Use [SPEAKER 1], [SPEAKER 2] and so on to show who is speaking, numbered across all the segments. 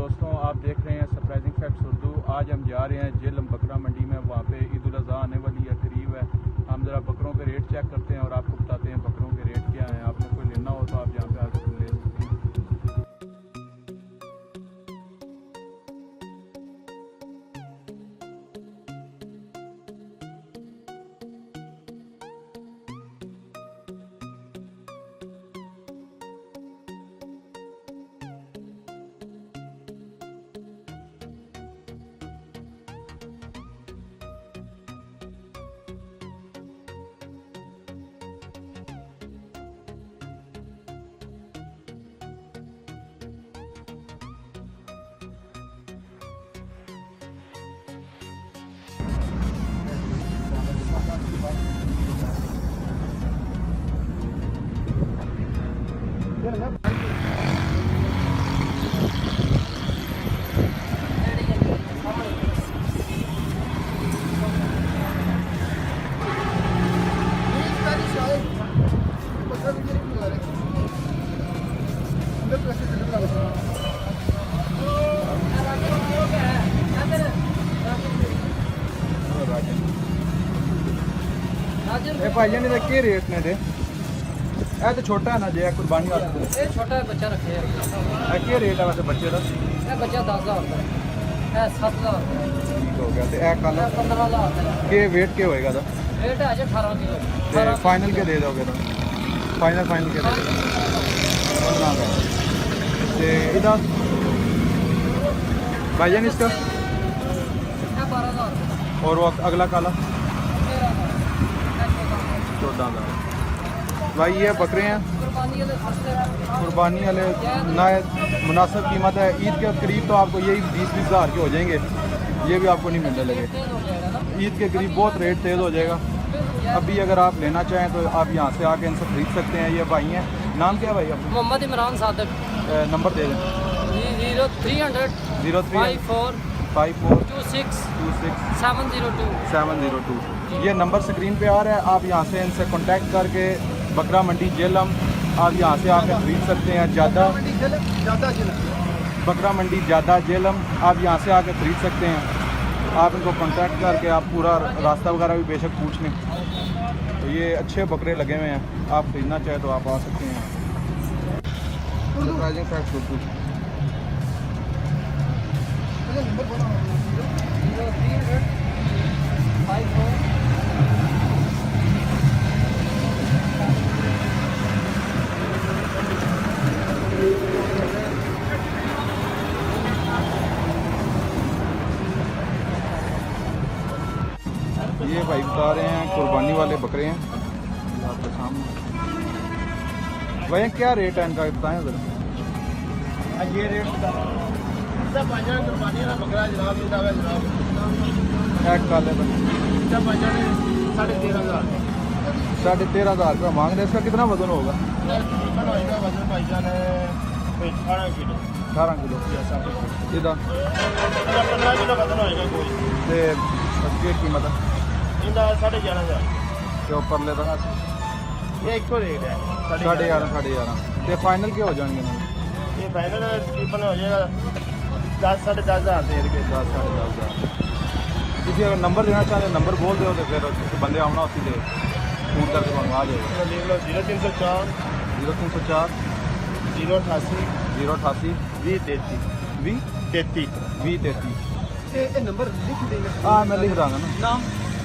[SPEAKER 1] दोस्तों, आप देख रहे हैं सरप्राइजिंग फैक्ट्स उर्दू। आज हम जा रहे हैं जेलम बकरा मंडी में। वहाँ पे ईद उल अज़हा आने वाली है, करीब है। हम ज़रा बकरों के रेट चेक करते हैं और आपको बताते हैं बकरों के रेट क्या हैं। आपने कोई लेना हो तो आप यहाँ पे आकर ले सकते हैं। भाई ने के रेट ने दे ए तो छोटा है ना जे कुर्बानी वास्ते
[SPEAKER 2] ये छोटा बच्चा रखे है।
[SPEAKER 1] के रेट है वैसे बच्चे का?
[SPEAKER 2] ये बच्चा 10,000 का है, 7,000 का
[SPEAKER 1] ठीक हो गया। तो ए कल
[SPEAKER 2] 15,000 का
[SPEAKER 1] के वेट के होएगा? तो
[SPEAKER 2] रेट है 18 किलो।
[SPEAKER 1] ते फाइनल के दे दोगे? तो फाइनल के दे दोगे 15,000। ते इधर भाईजान इसका
[SPEAKER 2] 12,000
[SPEAKER 1] और वो अगला काला
[SPEAKER 2] 13,000
[SPEAKER 1] 14,000। भाई ये बकरे हैं
[SPEAKER 2] कुर्बानी वाले सस्ते
[SPEAKER 1] कुर्बानी वाले, ना मुनासिब कीमत है। ईद के करीब तो आपको यही 20-20 हज़ार के हो जाएंगे, ये भी आपको नहीं मिलने लगे।
[SPEAKER 2] तेज हो जाएगा ना।
[SPEAKER 1] ईद के करीब बहुत रेट तेज़ हो जाएगा। अभी अगर आप लेना चाहें तो आप यहाँ से आके इनसे खरीद सकते हैं। ये भाई हैं, नाम क्या है भाई आपका?
[SPEAKER 2] मोहम्मद इमरान सादिक।
[SPEAKER 1] नंबर दे दें।
[SPEAKER 2] 0300 54
[SPEAKER 1] 54
[SPEAKER 2] 26
[SPEAKER 1] 26
[SPEAKER 2] 702।
[SPEAKER 1] 702। ये नंबर स्क्रीन पे आ रहा है। आप यहाँ से इनसे कांटेक्ट करके बकरा मंडी जेलम आप यहाँ से आकर खरीद सकते हैं। बकरा मंडी ज़्यादा जेलम आप यहाँ से आकर खरीद सकते हैं। आप इनको कांटेक्ट करके आप पूरा रास्ता वगैरह भी बेशक पूछ लें। तो ये अच्छे बकरे लगे हुए हैं, आप खरीदना चाहें तो आप आ सकते हैं। Surprising facts Urdu.
[SPEAKER 2] 0300 54
[SPEAKER 1] ये भाई बता रहे हैं कुर्बानी वाले बकरे हैं आपके सामने। भैया क्या रेट है इनका बताएं ज़रा।
[SPEAKER 3] ये रेट कुर्बानी वाला बकरा जनाब
[SPEAKER 1] एक काले पर
[SPEAKER 3] 13,500
[SPEAKER 1] 13,500 रुपया मांग रहे हैं। इसका कितना वजन होगा?
[SPEAKER 3] वजन भाईजान है 18 किलो।
[SPEAKER 1] 18 किलो। इधर
[SPEAKER 3] 15 किलो वजन होएगा कोई।
[SPEAKER 1] ते इसकी कीमत है
[SPEAKER 3] इनका 11,500
[SPEAKER 1] ते ऊपर ले था
[SPEAKER 3] ये एक रेट है
[SPEAKER 1] 11,500 ते फाइनल के हो जाएंगे ना?
[SPEAKER 3] ये फाइनल तकरीबन हो जाएगा 10-10,500 दे के
[SPEAKER 1] 10-10,500। किसी अगर नंबर देना चाहते हैं नंबर बोल दो तो फिर किसी बंदे आना उसी दे फ़ोन करके बनवा देगा।
[SPEAKER 3] लिख लो 0304
[SPEAKER 1] 0304
[SPEAKER 3] 088
[SPEAKER 1] 088
[SPEAKER 3] 2033
[SPEAKER 1] 20
[SPEAKER 3] 33।
[SPEAKER 1] ये
[SPEAKER 3] नंबर लिख देंगे।
[SPEAKER 1] हाँ मैं लिख रहा ना।
[SPEAKER 3] नाम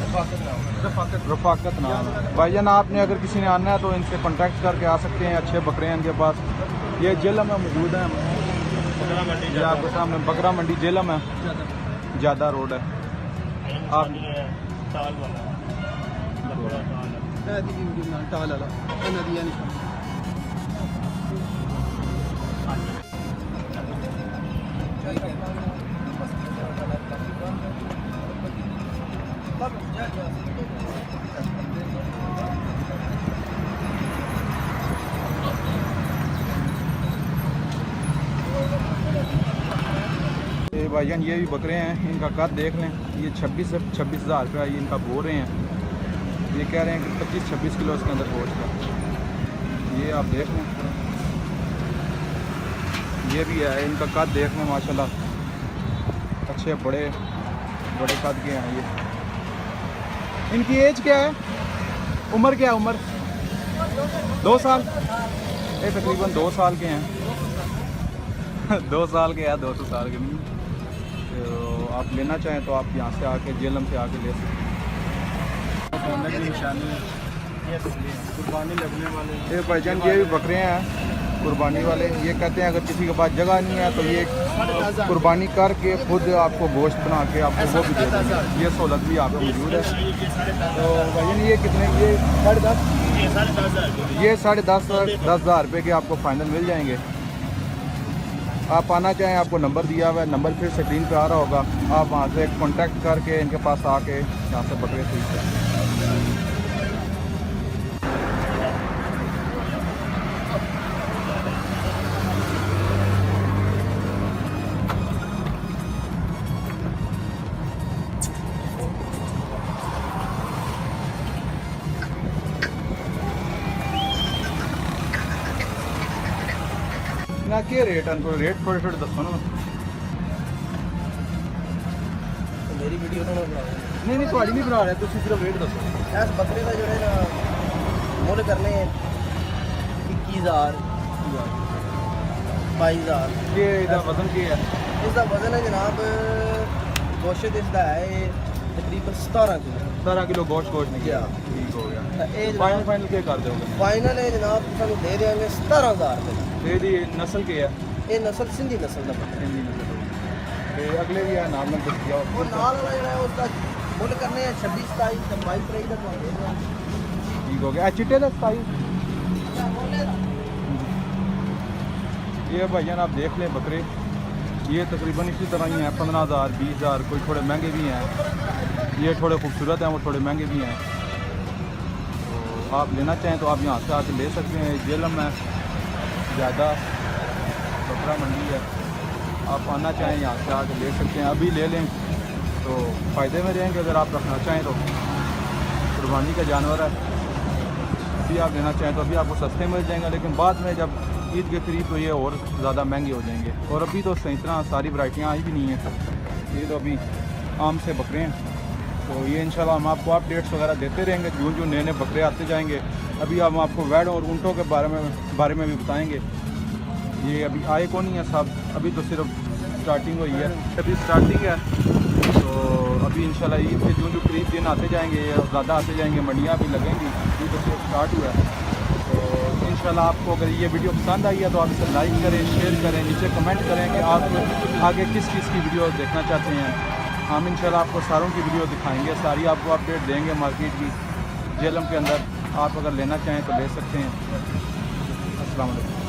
[SPEAKER 1] रफाकत नाम है। भाईजान आपने अगर किसी ने आना है तो इनसे कांटेक्ट करके आ सकते हैं। अच्छे बकरे हैं इनके पास। ये जेलम में मौजूद है। ये आपके सामने बकरा मंडी जेलम है, ज़्यादा रोड है। आप
[SPEAKER 3] टाल वाला
[SPEAKER 4] टाल वाला नदिया
[SPEAKER 1] भाईजान ये भी बकरे हैं, इनका कद देख लें। ये 26 हज़ार रुपया ये इनका बोल रहे हैं। ये कह रहे हैं कि 25-26 किलो इसके अंदर गोश्त का। ये आप देख लें, ये भी है, इनका कद देख लें माशाल्लाह, अच्छे बड़े बड़े कद के हैं ये। इनकी एज क्या है, उम्र क्या है? उम्र 2 साल, ये तकरीबन 2 साल के हैं 2 साल के हैं, 2 साल के नहीं। तो आप लेना चाहें तो आप यहाँ से आके जेलम से आके ले सकते हैं। की निशानी है, कुर्बानी लगने वाले ये भाईजान, ये भी बकरे हैं कुर्बानी वाले। ये कहते हैं अगर किसी के पास जगह नहीं है तो ये कुर्बानी करके खुद आपको गोश्त बना के आपको वो भी दे देंगे। ये सहूलत भी आपको मौजूद है। तो भाईजान ये कितने, ये 10.5, ये 10,500 रुपये के आपको फाइनल मिल जाएंगे। आप आना चाहें, आपको नंबर दिया हुआ है, नंबर फिर स्क्रीन पे आ रहा होगा, आप वहाँ से कांटेक्ट करके इनके पास आके यहाँ से बकरे खरीद सकते हैं। ना के रेट है, रेट थोड़े थोड़े दसो ना।
[SPEAKER 3] मेरी वीडियो तो
[SPEAKER 1] नहीं नहीं, थोड़ी नहीं बना रहे, तुम सिर्फ रेट दसो।
[SPEAKER 3] इस बकरे का जो है ना मुल करने 21,000 22,000।
[SPEAKER 1] ये इधर वजन की है?
[SPEAKER 3] इसका वजन है जनाब, गोश्त इसका है तकरीबन 17 किलो।
[SPEAKER 1] 17 किलो गोश्त निकला। ठीक हो गया। फाइनल क्या कर दोगे?
[SPEAKER 3] फाइनल है जनाब, सानू दे देंगे 17,000 रुपये।
[SPEAKER 1] ये नस्ल की है?
[SPEAKER 3] ये नस्ल सिंधी नस्ल का बकरा
[SPEAKER 1] हिंदी नस्ल। ये अगले भी है, नाम में कुछ दिया
[SPEAKER 3] वो नाल वाला जो है उसका मुल करने 26 27 22 23 तक दे देंगे।
[SPEAKER 1] ठीक हो गया। चिट्टे का 27। ये भाईजान आप देख लें बकरे, ये तकरीबन इसी तरह ही हैं, 15,000 20,000, कोई थोड़े महंगे भी हैं। ये थोड़े खूबसूरत हैं, वो थोड़े महंगे भी हैं। तो आप लेना चाहें तो आप यहाँ से आके ले सकते हैं। जेलम में ज़्यादा बकरा मंडी है, आप आना चाहें यहाँ से आके ले सकते हैं। अभी ले लें तो फ़ायदे में रहेंगे, अगर आप रखना चाहें तो। कुर्बानी का जानवर है, अभी आप लेना चाहें तो अभी आपको सस्ते मिल जाएंगे, लेकिन बाद में जब ईद के करीब तो ये और ज़्यादा महंगे हो जाएंगे। और अभी तो सही तरह सारी वैरायटियाँ आई भी नहीं हैं, ये तो अभी आम से बकरे हैं। तो ये इंशाल्लाह हम आपको अपडेट्स वगैरह देते रहेंगे, जो नए नए बकरे आते जाएंगे। अभी हम आपको वैड और ऊँटों के बारे में भी बताएंगे। ये अभी आए कौन नहीं है साहब, अभी तो सिर्फ स्टार्टिंग हुई है, अभी स्टार्टिंग है। तो अभी इंशाल्लाह ईद के जो करीब दिन आते जाएंगे, ज़्यादा आते जाएंगे, मंडियाँ भी लगेंगी, अभी तो सिर्फ स्टार्ट हुआ है। तो इंशाल्लाह आपको अगर ये वीडियो पसंद आई है तो आप इसे लाइक करें, शेयर करें, नीचे कमेंट करें कि आप आगे किस चीज़ की वीडियो देखना चाहते हैं। हम इंशाल्लाह आपको सारों की वीडियो दिखाएंगे, सारी आपको अपडेट देंगे मार्केट की। जेलम के अंदर आप अगर लेना चाहें तो ले सकते हैं। अस्सलाम वालेकुम।